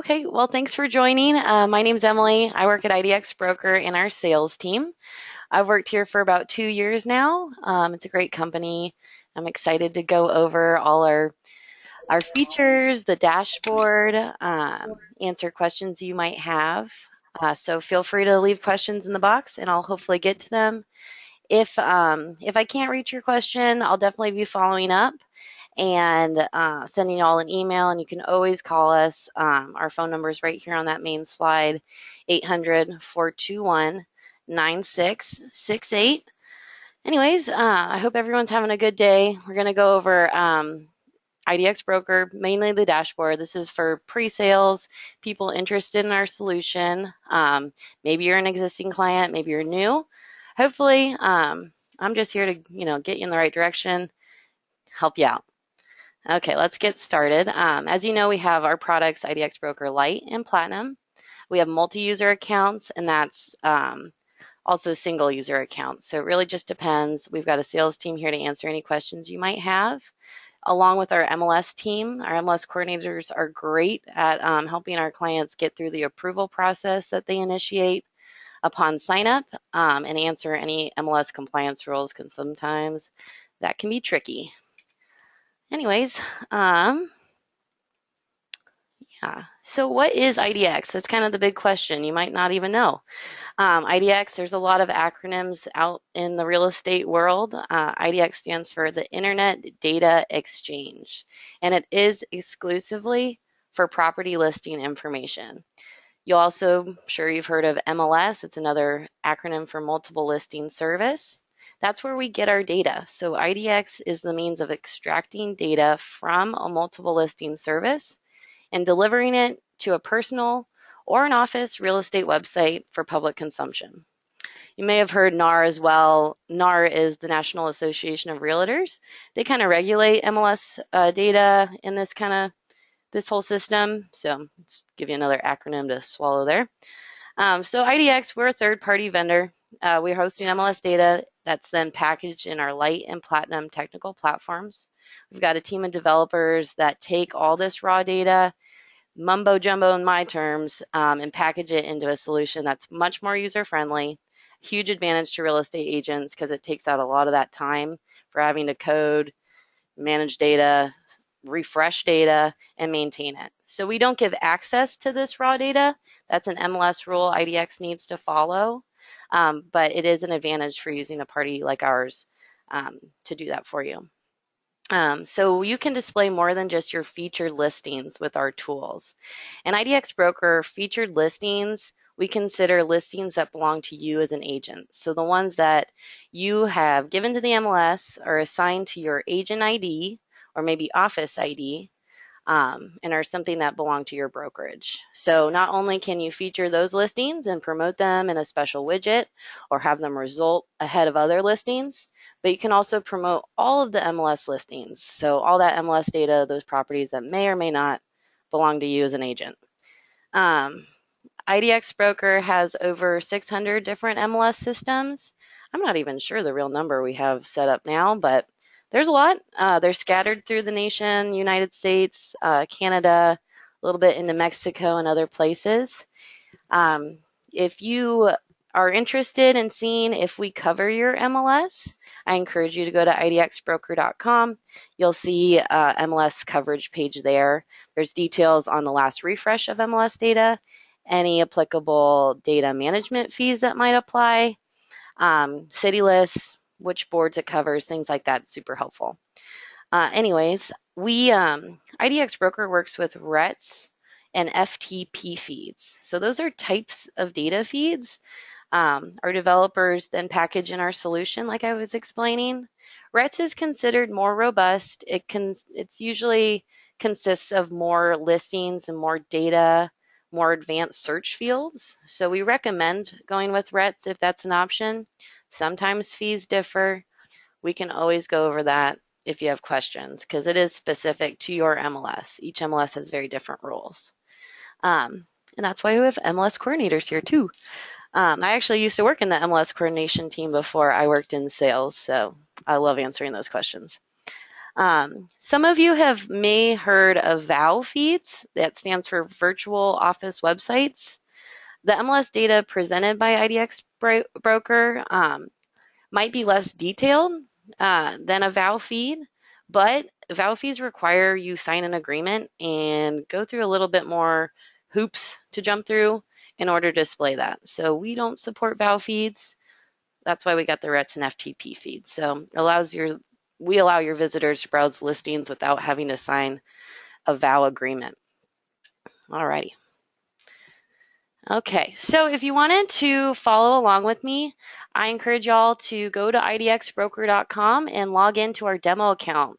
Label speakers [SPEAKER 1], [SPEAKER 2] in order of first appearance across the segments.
[SPEAKER 1] Okay, well, thanks for joining. My name's Emilee. I work at IDX Broker in our sales team. I've worked here for about 2 years now. It's a great company. I'm excited to go over all our features, the dashboard, answer questions you might have. So feel free to leave questions in the box, and I'll hopefully get to them. If I can't reach your question, I'll definitely be following up and sending you all an email, and you can always call us. Our phone number is right here on that main slide, 800-421-9668. Anyways, I hope everyone's having a good day. We're going to go over IDX Broker, mainly the dashboard. This is for pre-sales, people interested in our solution. Maybe you're an existing client, maybe you're new. Hopefully, I'm just here to get you in the right direction, help you out. Okay, let's get started. As you know, we have our products, IDX Broker Lite and Platinum. We have multi-user accounts, and that's also single user accounts. So it really just depends. We've got a sales team here to answer any questions you might have, along with our MLS team. Our MLS coordinators are great at helping our clients get through the approval process that they initiate upon sign up and answer any MLS compliance rules, because sometimes that can be tricky. Anyways, yeah. So what is IDX? That's kind of the big question. You might not even know. IDX, there's a lot of acronyms out in the real estate world. IDX stands for the Internet Data Exchange, and it is exclusively for property listing information. You'll also, sure you've heard of MLS. It's another acronym for Multiple Listing Service. That's where we get our data. So IDX is the means of extracting data from a multiple listing service and delivering it to a personal or an office real estate website for public consumption. You may have heard NAR as well. NAR is the National Association of Realtors. They kind of regulate MLS data in this whole system. So let's give you another acronym to swallow there. So IDX, we're a third-party vendor. We're hosting MLS data that's then packaged in our Lite and Platinum technical platforms. We've got a team of developers that take all this raw data, mumbo jumbo in my terms, and package it into a solution that's much more user-friendly. Huge advantage to real estate agents because it takes out a lot of that time for having to code, manage data, refresh data, and maintain it. So we don't give access to this raw data. That's an MLS rule IDX needs to follow, but it is an advantage for using a party like ours to do that for you. So you can display more than just your featured listings with our tools. In IDX Broker, featured listings, we consider listings that belong to you as an agent. So the ones that you have given to the MLS are assigned to your agent ID or maybe office ID, and are something that belong to your brokerage. So not only can you feature those listings and promote them in a special widget or have them result ahead of other listings, but you can also promote all of the MLS listings. So all that MLS data, those properties that may or may not belong to you as an agent. IDX Broker has over 600 different MLS systems. I'm not even sure the real number we have set up now, but there's a lot. They're scattered through the nation, United States, Canada, a little bit into Mexico and other places. If you are interested in seeing if we cover your MLS, I encourage you to go to idxbroker.com. You'll see MLS coverage page there. There's details on the last refresh of MLS data, any applicable data management fees that might apply, city lists, which boards it covers, things like that. Super helpful. Anyways, IDX Broker works with RETs and FTP feeds. So those are types of data feeds our developers then package in our solution, like I was explaining. RETs is considered more robust. It's usually consists of more listings and more data, more advanced search fields. So we recommend going with RETs if that's an option. Sometimes fees differ. We can always go over that if you have questions, because it is specific to your MLS. Each MLS has very different rules. And that's why we have MLS coordinators here too. I actually used to work in the MLS coordination team before I worked in sales, so I love answering those questions. Some of you may heard of VOW feeds. That stands for Virtual Office Websites. The MLS data presented by IDX Broker might be less detailed than a VOW feed, but VOW feeds require you sign an agreement and go through a little bit more hoops to jump through in order to display that. So we don't support VOW feeds. That's why we got the RETS and FTP feed. So we allow your visitors to browse listings without having to sign a VOW agreement. Alrighty. Okay, so if you wanted to follow along with me, I encourage y'all to go to idxbroker.com and log into our demo account.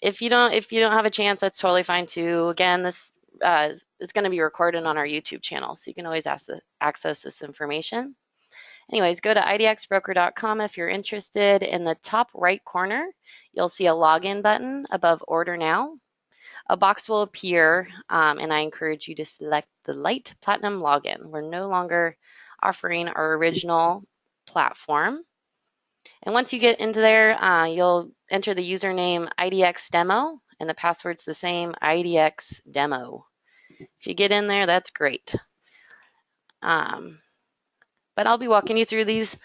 [SPEAKER 1] If you don't have a chance, that's totally fine too. Again, this is going to be recorded on our YouTube channel, so you can always access this information. Anyways, go to idxbroker.com if you're interested. In the top right corner, you'll see a login button above Order Now. A box will appear, and I encourage you to select the Light Platinum login. We're no longer offering our original platform. And once you get into there, you'll enter the username IDX Demo, and the password's the same, IDX Demo. If you get in there, that's great. But I'll be walking you through the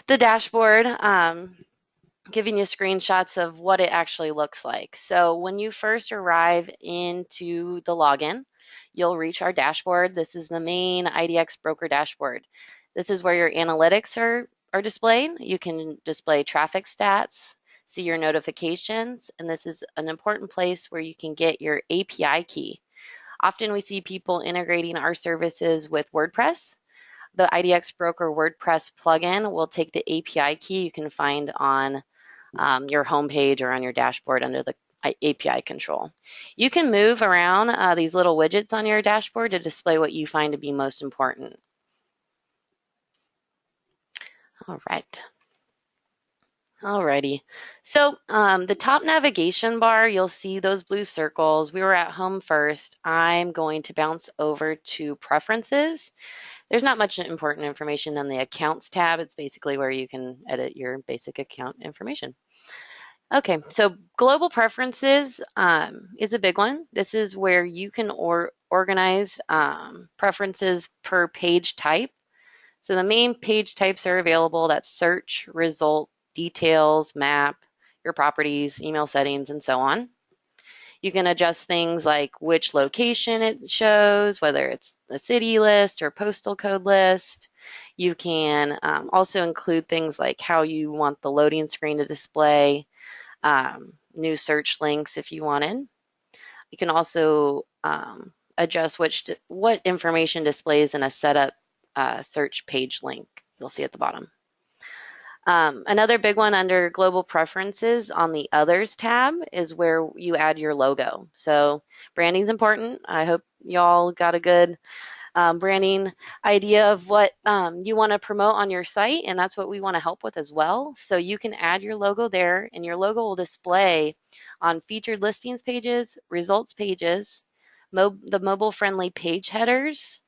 [SPEAKER 1] dashboard, giving you screenshots of what it actually looks like. So when you first arrive into the login, you'll reach our dashboard. This is the main IDX Broker dashboard. This is where your analytics are displayed. You can display traffic stats, see your notifications, and this is an important place where you can get your API key. Often we see people integrating our services with WordPress. The IDX Broker WordPress plugin will take the API key you can find on your homepage or on your dashboard under the API control. You can move around these little widgets on your dashboard to display what you find to be most important. All right. Alrighty. So the top navigation bar, you'll see those blue circles. We were at home first. I'm going to bounce over to preferences. There's not much important information on the accounts tab. It's basically where you can edit your basic account information. Okay, so global preferences is a big one. This is where you can organize preferences per page type. So the main page types are available. That's search, result, details, map, your properties, email settings, and so on. You can adjust things like which location it shows, whether it's a city list or postal code list. You can also include things like how you want the loading screen to display, new search links if you wanted. You can also adjust what information displays in a setup search page link. You'll see at the bottom. Another big one under global preferences on the others tab is where you add your logo. So branding is important. I hope y'all got a good branding idea of what you want to promote on your site, and that's what we want to help with as well. So you can add your logo there, and your logo will display on featured listings pages, results pages, the mobile-friendly page headers,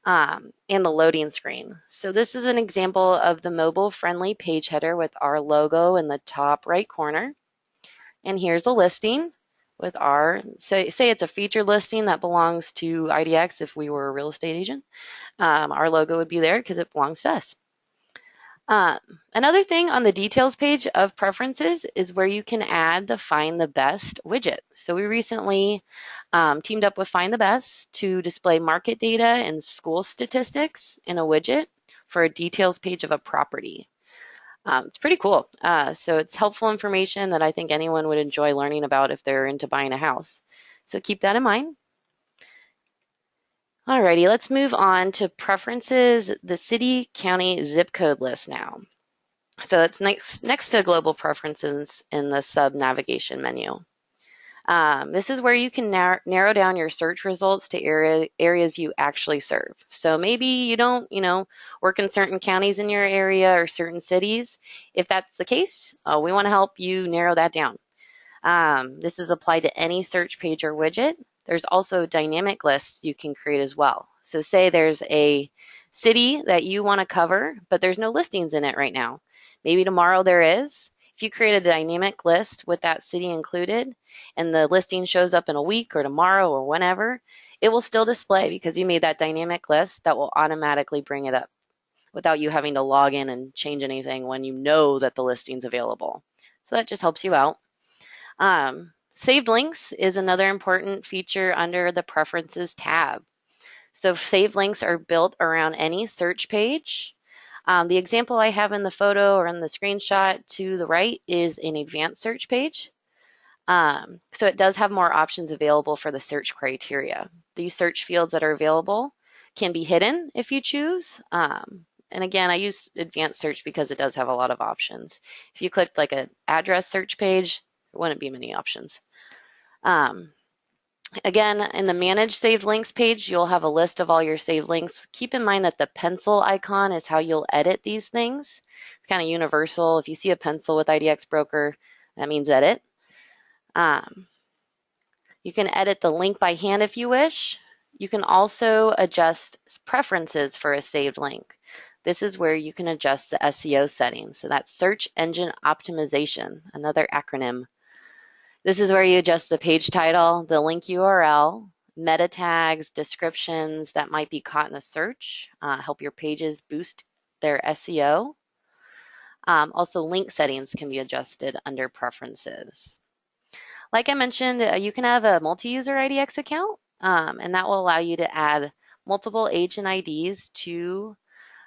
[SPEAKER 1] and the loading screen. So this is an example of the mobile-friendly page header with our logo in the top right corner. And here's a listing with say it's a featured listing that belongs to IDX if we were a real estate agent. Our logo would be there because it belongs to us. Another thing on the details page of preferences is where you can add the Find the Best widget. So we recently teamed up with Find the Best to display market data and school statistics in a widget for a details page of a property. It's pretty cool. So it's helpful information that I think anyone would enjoy learning about if they're into buying a house. So keep that in mind. Alrighty, let's move on to preferences, the city, county, zip code list now. So that's next to global preferences in the sub navigation menu. This is where you can narrow down your search results to areas you actually serve. So maybe you don't, work in certain counties in your area or certain cities. If that's the case, we want to help you narrow that down. This is applied to any search page or widget. There's also dynamic lists you can create as well. So say there's a city that you want to cover, but there's no listings in it right now. Maybe tomorrow there is. If you create a dynamic list with that city included and the listing shows up in a week or tomorrow or whenever, it will still display because you made that dynamic list that will automatically bring it up without you having to log in and change anything when you know that the listing's available. So that just helps you out. Saved links is another important feature under the Preferences tab. So saved links are built around any search page. The example I have in the photo or in the screenshot to the right is an advanced search page. So it does have more options available for the search criteria. These search fields that are available can be hidden if you choose. And again, I use advanced search because it does have a lot of options. If you clicked like an address search page, there wouldn't be many options. Again, in the Manage Saved Links page, you'll have a list of all your saved links. Keep in mind that the pencil icon is how you'll edit these things. It's kind of universal. If you see a pencil with IDX Broker, that means edit. You can edit the link by hand if you wish. You can also adjust preferences for a saved link. This is where you can adjust the SEO settings. So that's Search Engine Optimization, another acronym. This is where you adjust the page title, the link URL, meta tags, descriptions that might be caught in a search, help your pages boost their SEO. Also, link settings can be adjusted under Preferences. Like I mentioned, you can have a multi-user IDX account, and that will allow you to add multiple agent IDs to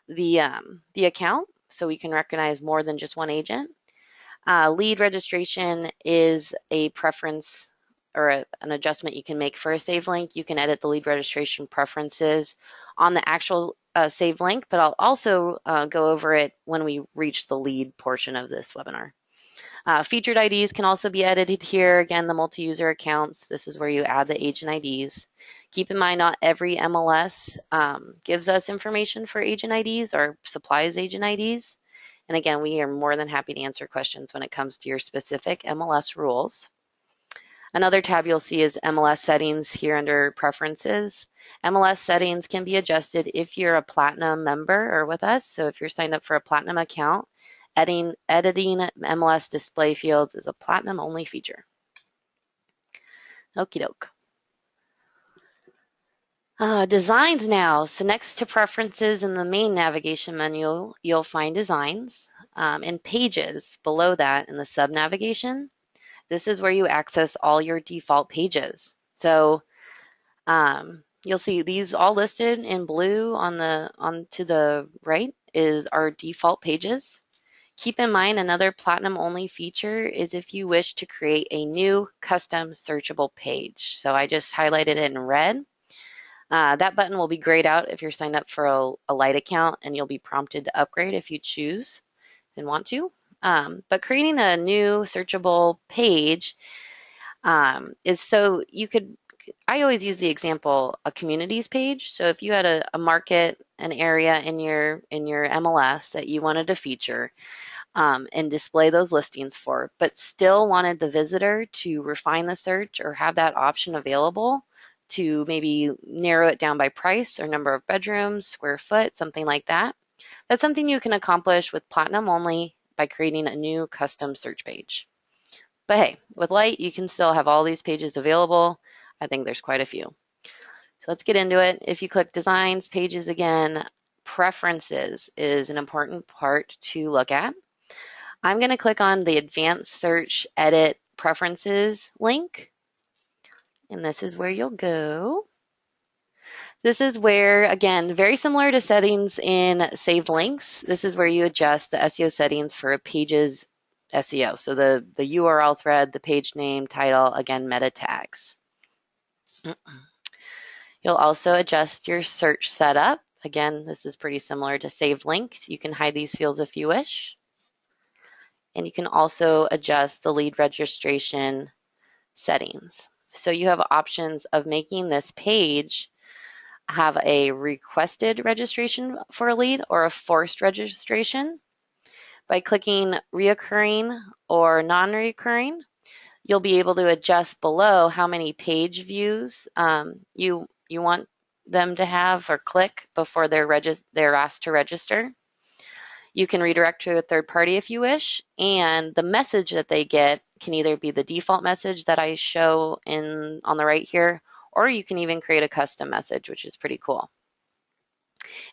[SPEAKER 1] the account, so we can recognize more than just one agent. Lead registration is a preference or an adjustment you can make for a saved link. You can edit the lead registration preferences on the actual saved link, but I'll also go over it when we reach the lead portion of this webinar. Featured IDs can also be edited here. Again, the multi-user accounts, this is where you add the agent IDs. Keep in mind, not every MLS gives us information for agent IDs or supplies agent IDs. And again, we are more than happy to answer questions when it comes to your specific MLS rules. Another tab you'll see is MLS settings here under Preferences. MLS settings can be adjusted if you're a Platinum member or with us. So if you're signed up for a Platinum account, editing MLS display fields is a Platinum only feature. Okie doke. Designs now. So next to Preferences in the main navigation menu, you'll find Designs and Pages below that in the sub-navigation. This is where you access all your default pages. So you'll see these all listed in blue on to the right is our default pages. Keep in mind, another Platinum only feature is if you wish to create a new custom searchable page. So I just highlighted it in red. That button will be grayed out if you're signed up for a light account, and you'll be prompted to upgrade if you choose and want to. But creating a new searchable page is so you could, I always use the example, a communities page. So if you had a market, an area in your MLS that you wanted to feature and display those listings for, but still wanted the visitor to refine the search or have that option available to maybe narrow it down by price or number of bedrooms, square foot, something like that. That's something you can accomplish with Platinum only by creating a new custom search page. But hey, with Lite, you can still have all these pages available. I think there's quite a few. So let's get into it. If you click Designs, Pages again, Preferences is an important part to look at. I'm going to click on the Advanced Search Edit Preferences link. And this is where you'll go. This is where, again, very similar to settings in saved links, this is where you adjust the SEO settings for a page's SEO. So the URL thread, the page name, title, again, meta tags. You'll also adjust your search setup. Again, this is pretty similar to saved links. You can hide these fields if you wish. And you can also adjust the lead registration settings. So you have options of making this page have a requested registration for a lead or a forced registration. By clicking reoccurring or non-reoccurring, you'll be able to adjust below how many page views you want them to have or click before they're asked to register. You can redirect to a third party if you wish, and the message that they get can either be the default message that I show on the right here, or you can even create a custom message, which is pretty cool.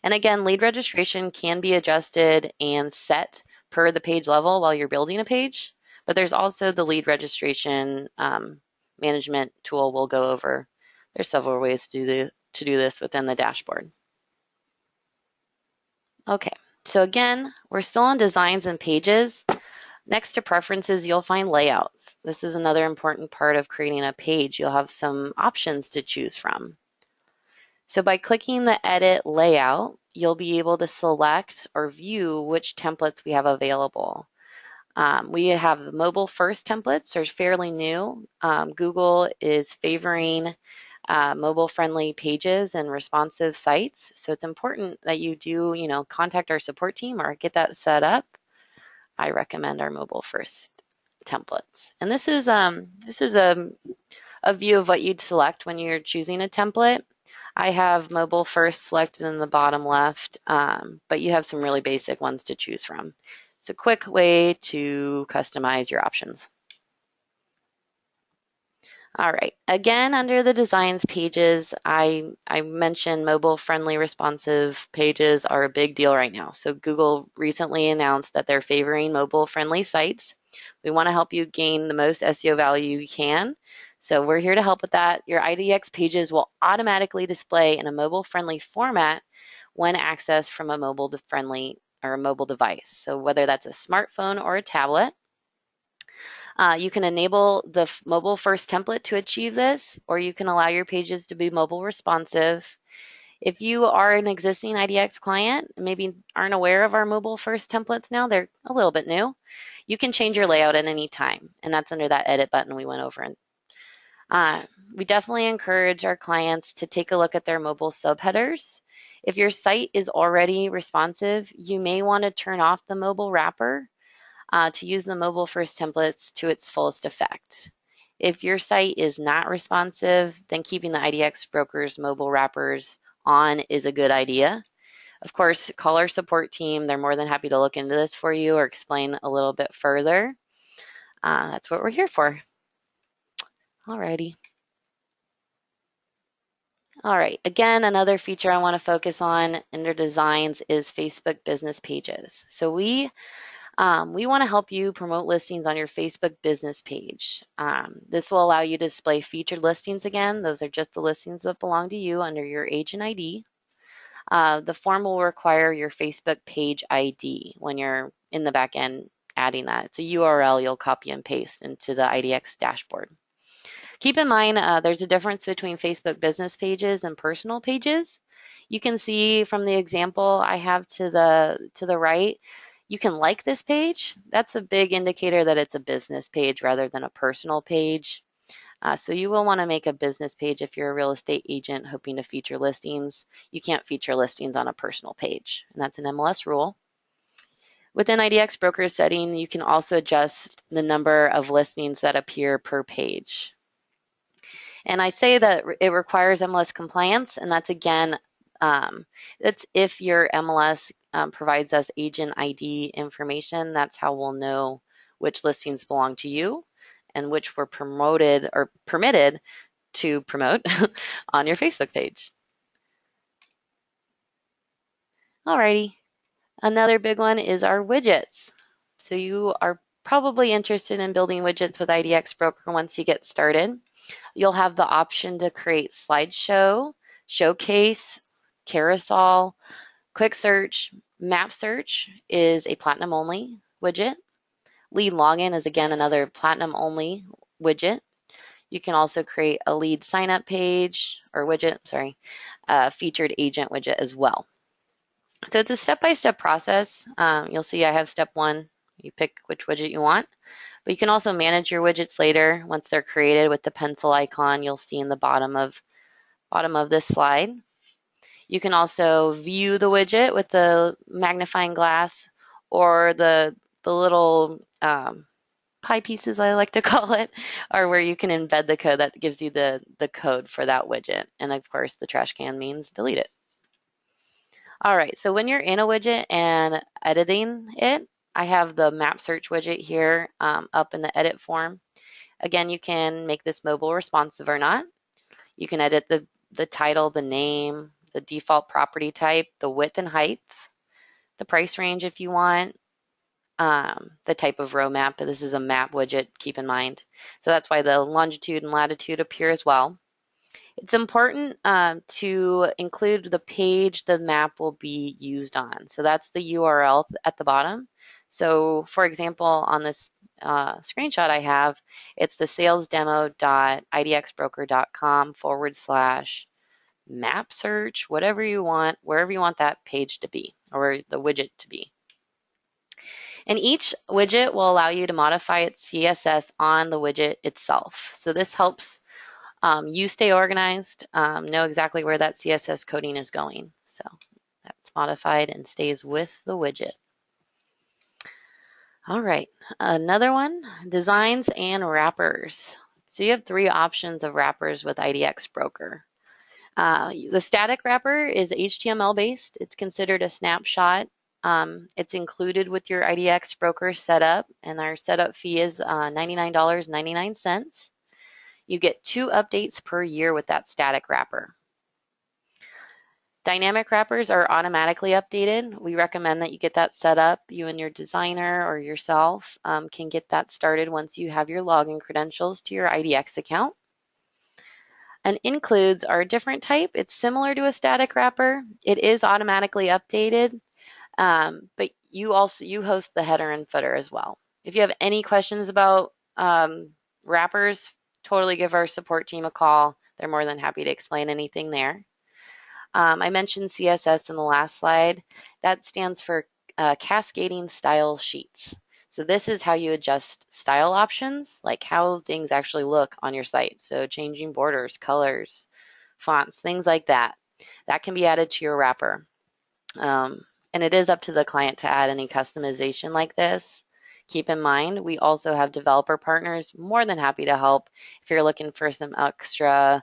[SPEAKER 1] And again, lead registration can be adjusted and set per the page level while you're building a page, but there's also the lead registration management tool we'll go over. There's several ways to do this within the dashboard. Okay, so again, we're still on designs and pages. Next to preferences, you'll find layouts. This is another important part of creating a page. You'll have some options to choose from. So by clicking the edit layout, you'll be able to select or view which templates we have available. We have the mobile first templates, they're fairly new. Google is favoring mobile friendly pages and responsive sites. So it's important that you do, contact our support team or get that set up. I recommend our mobile first templates. And this is a view of what you'd select when you're choosing a template. I have mobile first selected in the bottom left, but you have some really basic ones to choose from. It's a quick way to customize your options. All right, again, under the designs pages, I mentioned mobile friendly responsive pages are a big deal right now. So Google recently announced that they're favoring mobile friendly sites. We want to help you gain the most SEO value you can. So we're here to help with that. Your IDX pages will automatically display in a mobile friendly format when accessed from a mobile friendly or a mobile device. So whether that's a smartphone or a tablet. You can enable the mobile first template to achieve this, or you can allow your pages to be mobile responsive. If you are an existing IDX client, maybe aren't aware of our mobile first templates now, they're a little bit new, you can change your layout at any time, and that's under that edit button we went over. We definitely encourage our clients to take a look at their mobile subheaders. If your site is already responsive, you may want to turn off the mobile wrapper to use the mobile first templates to its fullest effect. If your site is not responsive, then keeping the IDX Brokers mobile wrappers on is a good idea. Of course, call our support team. They're more than happy to look into this for you or explain a little bit further. That's what we're here for. Alrighty. All right, again, another feature I want to focus on under designs is Facebook business pages. So we want to help you promote listings on your Facebook business page. This will allow you to display featured listings again. Those are just the listings that belong to you under your agent ID. The form will require your Facebook page ID when you're in the back end adding that. It's a URL you'll copy and paste into the IDX dashboard. Keep in mind, there's a difference between Facebook business pages and personal pages. You can see from the example I have to the right, you can like this page. That's a big indicator that it's a business page rather than a personal page. So you will want to make a business page if you're a real estate agent hoping to feature listings. You can't feature listings on a personal page, and that's an MLS rule. Within IDX Broker setting, you can also adjust the number of listings that appear per page. And I say that it requires MLS compliance, and that's again, that's if your MLS provides us agent ID information. That's how we'll know which listings belong to you and which were promoted or permitted to promote on your Facebook page. Alrighty, another big one is our widgets. So you are probably interested in building widgets with IDX Broker once you get started. You'll have the option to create slideshow, showcase, carousel, quick search. Map search is a platinum only widget. Lead login is again another platinum only widget. You can also create a lead sign up page or widget, sorry, featured agent widget as well. So it's a step-by-step process. You'll see I have step 1. You pick which widget you want. But you can also manage your widgets later once they're created with the pencil icon you'll see in the bottom of this slide. You can also view the widget with the magnifying glass or the little pie pieces, I like to call it, or where you can embed the code that gives you the code for that widget. And of course, the trash can means delete it. All right, so when you're in a widget and editing it, I have the map search widget here up in the edit form. Again, you can make this mobile responsive or not. You can edit the title, the name, the default property type, the width and height, the price range if you want, the type of row map. This is a map widget, keep in mind. So that's why the longitude and latitude appear as well. It's important to include the page the map will be used on. So that's the URL at the bottom. So for example, on this screenshot I have, it's the salesdemo.idxbroker.com/map search, whatever you want, wherever you want that page to be or the widget to be. And each widget will allow you to modify its CSS on the widget itself. So this helps you stay organized, know exactly where that CSS coding is going. So that's modified and stays with the widget. All right, another one, designs and wrappers. So you have 3 options of wrappers with IDX Broker. The static wrapper is HTML based. It's considered a snapshot. It's included with your IDX Broker setup, and our setup fee is $99.99. You get 2 updates per year with that static wrapper. Dynamic wrappers are automatically updated. We recommend that you get that set up. You and your designer or yourself can get that started once you have your login credentials to your IDX account. And includes are a different type. It's similar to a static wrapper. It is automatically updated, but you host the header and footer as well. If you have any questions about wrappers, totally give our support team a call. They're more than happy to explain anything there. I mentioned CSS in the last slide. That stands for cascading style sheets. So this is how you adjust style options, like how things actually look on your site. So changing borders, colors, fonts, things like that. That can be added to your wrapper. And it is up to the client to add any customization like this. Keep in mind, we also have developer partners more than happy to help if you're looking for some extra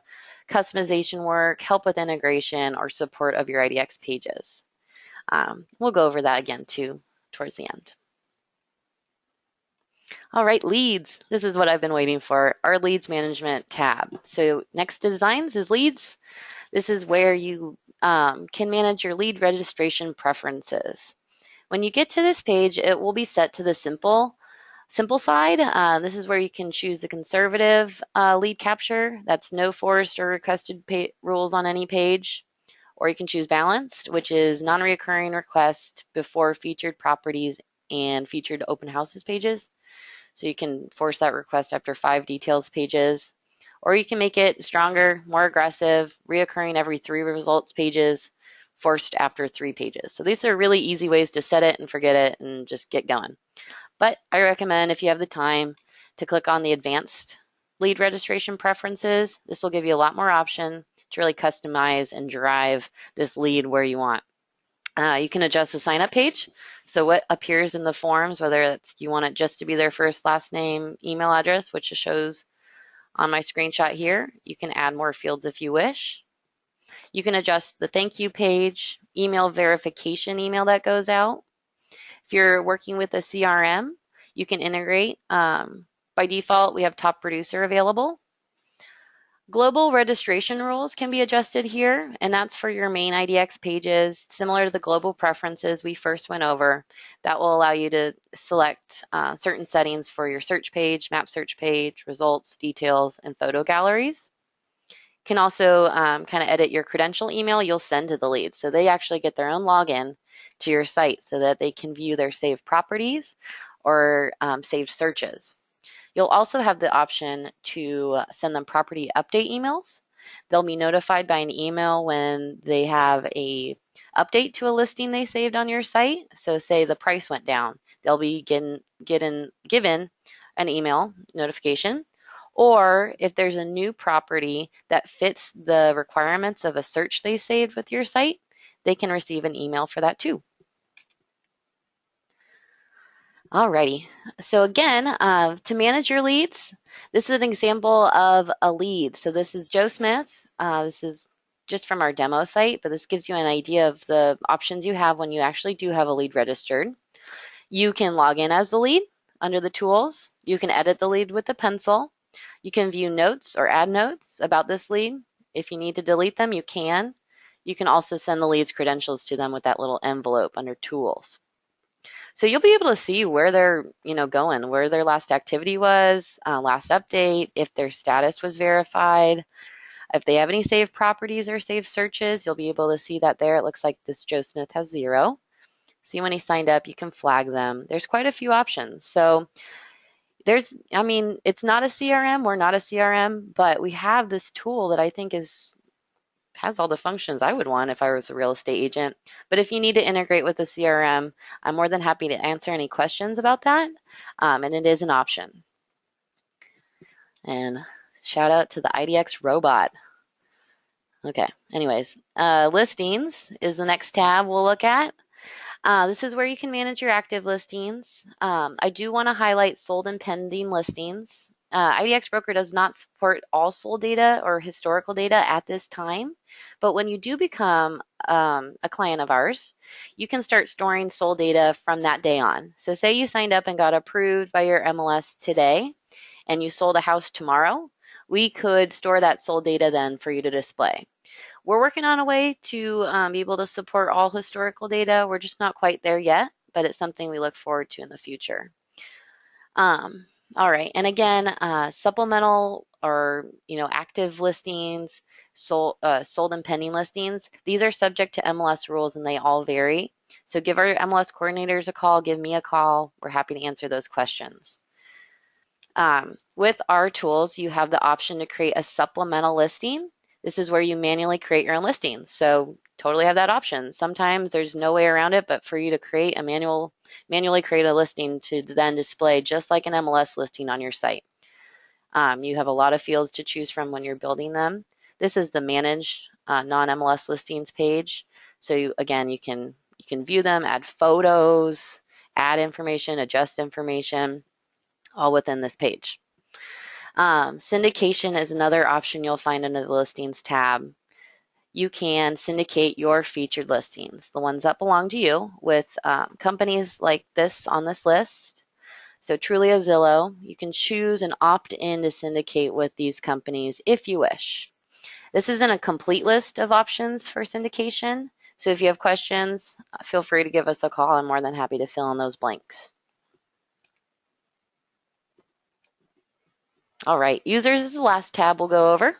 [SPEAKER 1] customization work, help with integration, or support of your IDX pages. We'll go over that again too towards the end. All right, leads. This is what I've been waiting for, our leads management tab. So next to designs is leads. This is where you can manage your lead registration preferences. When you get to this page, it will be set to the simple side. This is where you can choose the conservative lead capture. That's no forced or requested rules on any page. Or you can choose balanced, which is non-reoccurring request before featured properties and featured open houses pages. So you can force that request after 5 details pages. Or you can make it stronger, more aggressive, reoccurring every 3 results pages, forced after 3 pages. So these are really easy ways to set it and forget it and just get going. But I recommend, if you have the time, to click on the advanced lead registration preferences. This will give you a lot more option to really customize and drive this lead where you want. You can adjust the sign up page. So what appears in the forms, whether it's you want it just to be their first, last name, email address, which shows on my screenshot here. You can add more fields if you wish. You can adjust the thank you page, email verification email that goes out. If you're working with a CRM, you can integrate. By default, we have top producer available. Global registration rules can be adjusted here, and that's for your main IDX pages, similar to the global preferences we first went over. That will allow you to select certain settings for your search page, map search page, results, details, and photo galleries. You can also kind of edit your credential email you'll send to the leads. So they actually get their own login to your site so that they can view their saved properties or saved searches. You'll also have the option to send them property update emails. They'll be notified by an email when they have a update to a listing they saved on your site. So say the price went down, they'll be given an email notification. Or if there's a new property that fits the requirements of a search they saved with your site, they can receive an email for that too. Alrighty, so again, to manage your leads, this is an example of a lead. So this is Joe Smith. This is just from our demo site, but this gives you an idea of the options you have when you actually do have a lead registered. You can log in as the lead under the tools. You can edit the lead with the pencil. You can view notes or add notes about this lead. If you need to delete them, you can. You can also send the lead's credentials to them with that little envelope under tools. So you'll be able to see where they're going, where their last activity was, last update, if their status was verified, if they have any saved properties or saved searches, you'll be able to see that there. It looks like this Joe Smith has 0. See when he signed up, you can flag them. There's quite a few options. So it's not a CRM, we're not a CRM, but we have this tool that I think has all the functions I would want if I was a real estate agent. But if you need to integrate with a CRM, I'm more than happy to answer any questions about that. And it is an option. And shout out to the IDX robot. Okay, anyways, listings is the next tab we'll look at. This is where you can manage your active listings. I do want to highlight sold and pending listings. IDX Broker does not support all sold data or historical data at this time, but when you do become a client of ours, you can start storing sold data from that day on. So say you signed up and got approved by your MLS today, and you sold a house tomorrow, we could store that sold data then for you to display. We're working on a way to be able to support all historical data. We're just not quite there yet, but it's something we look forward to in the future. All right, and again, supplemental or active listings, sold and pending listings, these are subject to MLS rules and they all vary. So give our MLS coordinators a call, give me a call. We're happy to answer those questions. With our tools, you have the option to create a supplemental listing. This is where you manually create your own listings. So totally have that option. Sometimes there's no way around it, but for you to create a manually create a listing to then display just like an MLS listing on your site. You have a lot of fields to choose from when you're building them. This is the manage non-MLS listings page. So again, you can view them, add photos, add information, adjust information, all within this page. Syndication is another option you'll find under the listings tab. You can syndicate your featured listings, the ones that belong to you, with companies like this on this list. So Trulia Zillow, you can choose and opt in to syndicate with these companies if you wish. This isn't a complete list of options for syndication, so if you have questions, feel free to give us a call. I'm more than happy to fill in those blanks. All right, users is the last tab we'll go over.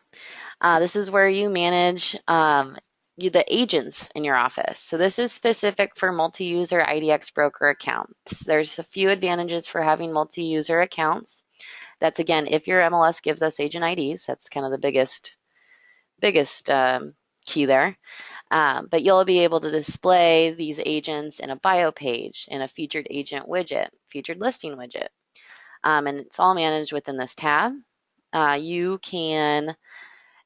[SPEAKER 1] This is where you manage the agents in your office. So this is specific for multi-user IDX Broker accounts. There's a few advantages for having multi-user accounts. That's, again, if your MLS gives us agent IDs, that's kind of the biggest key there. But you'll be able to display these agents in a bio page, in a featured agent widget, featured listing widget. And it's all managed within this tab. You can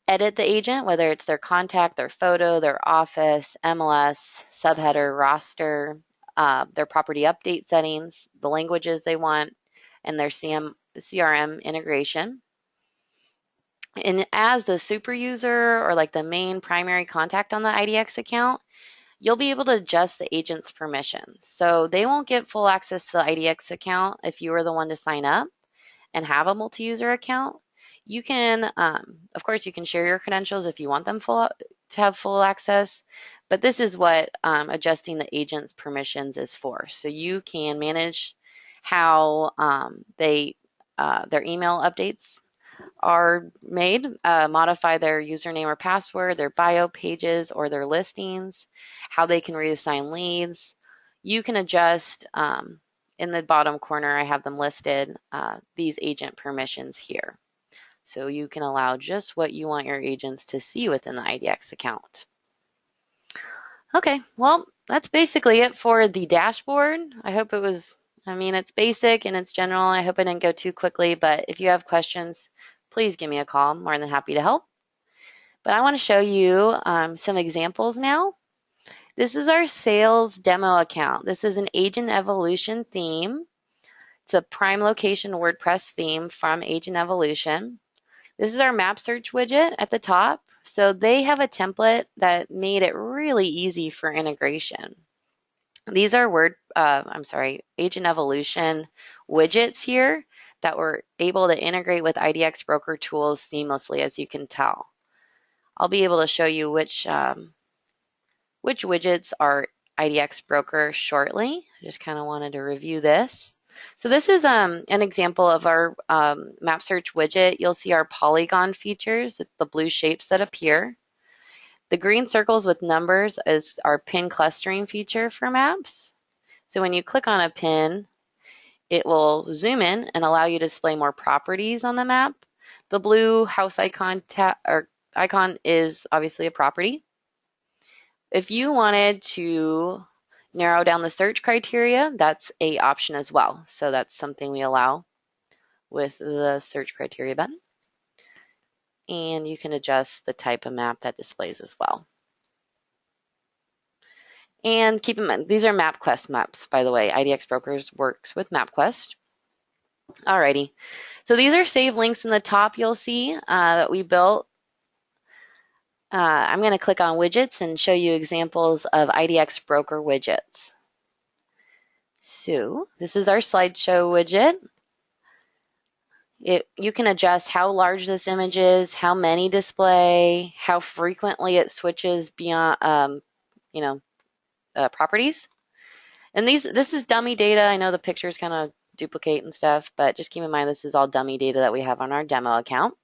[SPEAKER 1] edit the agent, whether it's their contact, their photo, their office, MLS, subheader, roster, their property update settings, the languages they want, and their CRM integration. And as the super user or like the main primary contact on the IDX account, you'll be able to adjust the agent's permissions. So they won't get full access to the IDX account if you were the one to sign up and have a multi-user account. You can, of course, you can share your credentials if you want them to have full access, but this is what adjusting the agent's permissions is for. So you can manage how their email updates are made, modify their username or password, their bio pages or their listings, how they can reassign leads. You can adjust, in the bottom corner, I have them listed, these agent permissions here. So you can allow just what you want your agents to see within the IDX account. Okay, well, that's basically it for the dashboard. I hope it was, it's basic and it's general. I hope I didn't go too quickly, but if you have questions, please give me a call. I'm more than happy to help. But I want to show you some examples now. This is our sales demo account. This is an Agent Evolution theme. It's a prime location WordPress theme from Agent Evolution. This is our map search widget at the top. So they have a template that made it really easy for integration. These are Agent Evolution widgets here that we're able to integrate with IDX Broker tools seamlessly, as you can tell. I'll be able to show you which widgets are IDX Broker shortly. I just kind of wanted to review this. So this is an example of our map search widget. You'll see our polygon features, it's the blue shapes that appear. The green circles with numbers is our pin clustering feature for maps. So when you click on a pin, it will zoom in and allow you to display more properties on the map. The blue house icon is obviously a property. If you wanted to narrow down the search criteria, that's an option as well. So that's something we allow with the search criteria button. And you can adjust the type of map that displays as well. And keep in mind, these are MapQuest maps, by the way. IDX Brokers works with MapQuest. Alrighty, so these are saved links in the top you'll see that we built. I'm going to click on widgets and show you examples of IDX Broker widgets. So this is our slideshow widget. You can adjust how large this image is, how many display, how frequently it switches beyond, properties. And this is dummy data. I know the pictures kind of duplicate and stuff, but just keep in mind this is all dummy data that we have on our demo account.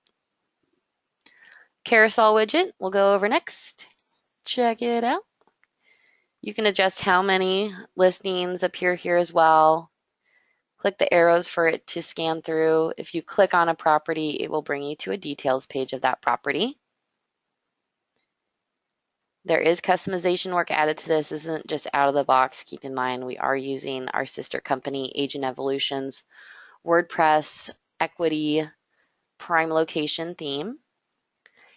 [SPEAKER 1] Carousel widget we'll go over next. Check it out. You can adjust how many listings appear here as well. Click the arrows for it to scan through. If you click on a property, it will bring you to a details page of that property. There is customization work added to this. This isn't just out of the box. Keep in mind we are using our sister company, Agent Evolution's WordPress Equity Prime Location theme.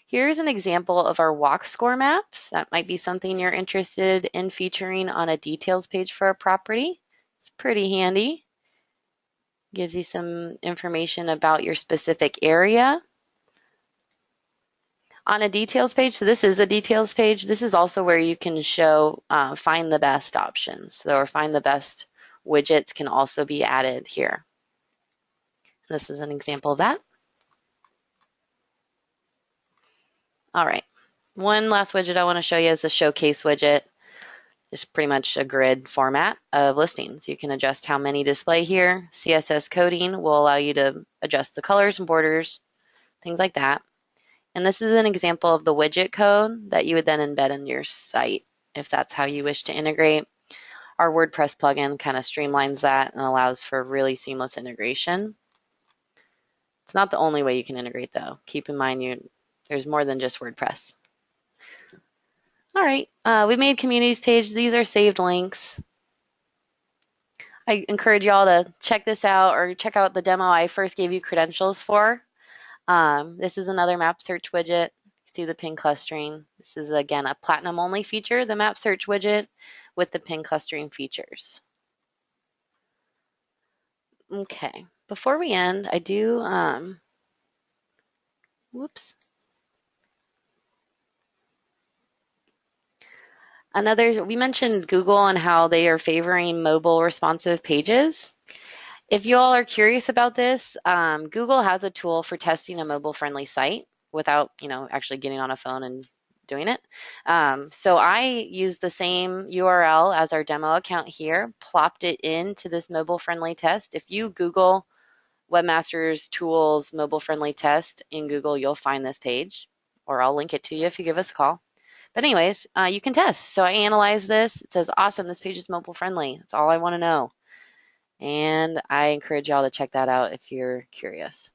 [SPEAKER 1] Here's an example of our walk score maps. That might be something you're interested in featuring on a details page for a property. It's pretty handy. Gives you some information about your specific area. On a details page, so this is a details page, this is also where you can show find the best options. Or find the best widgets can also be added here. This is an example of that. All right, one last widget I want to show you is the showcase widget. It's pretty much a grid format of listings. You can adjust how many display here. CSS coding will allow you to adjust the colors and borders, things like that. And this is an example of the widget code that you would then embed in your site if that's how you wish to integrate. Our WordPress plugin kind of streamlines that and allows for really seamless integration. It's not the only way you can integrate though. Keep in mind there's more than just WordPress. All right, we made communities page. These are saved links. I encourage y'all to check this out or check out the demo I first gave you credentials for. This is another map search widget. See the pin clustering. This is again a platinum only feature, the map search widget with the pin clustering features. Okay, before we end, I do, we mentioned Google and how they are favoring mobile responsive pages. If you all are curious about this, Google has a tool for testing a mobile-friendly site without, actually getting on a phone and doing it. So I used the same URL as our demo account here, plopped it into this mobile-friendly test. If you Google Webmasters Tools mobile-friendly test in Google, you'll find this page, or I'll link it to you if you give us a call. But anyways, you can test. So I analyzed this. It says, awesome, this page is mobile-friendly. That's all I want to know. And I encourage y'all to check that out if you're curious.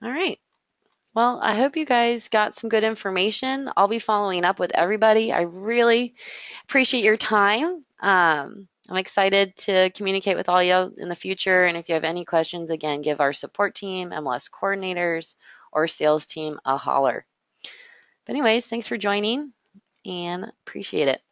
[SPEAKER 1] All right. Well, I hope you guys got some good information. I'll be following up with everybody. I really appreciate your time. I'm excited to communicate with all y'all in the future. And if you have any questions, again, give our support team, MLS coordinators, or sales team a holler. But anyways, thanks for joining and appreciate it.